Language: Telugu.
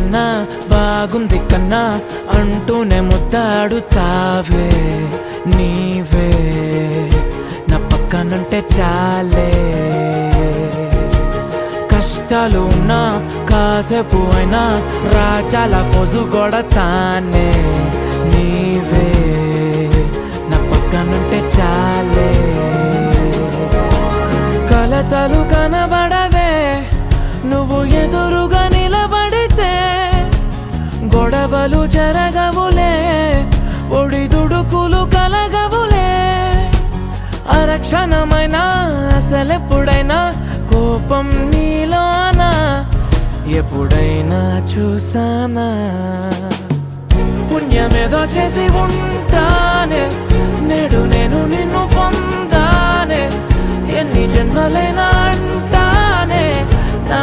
కన్నా బాగుంది కన్నా అంటూనే ముద్దాడుతావే నీవే నా పక్కనుంటే చాలే. కష్టాలు ఉన్నా కాసేపు అయినా రాజాల ఫోజు కొడతానే నీవే నా పక్కనుంటే చాలే. కలతలు కనబడవే నువ్వు ఎదురుగా నిలబడితే, గొడవలు జరగవులే ఒడిదుడుకులు కలగవులే. అరక్షణమైనా అసలెప్పుడైనా కోపం నీలోనా ఎప్పుడైనా చూసానా? పుణ్యమేదో చేసి ఉంటానే నేడు నేను నిన్ను పొందానే. ఎన్ని జన్మలైనా అంటానే నా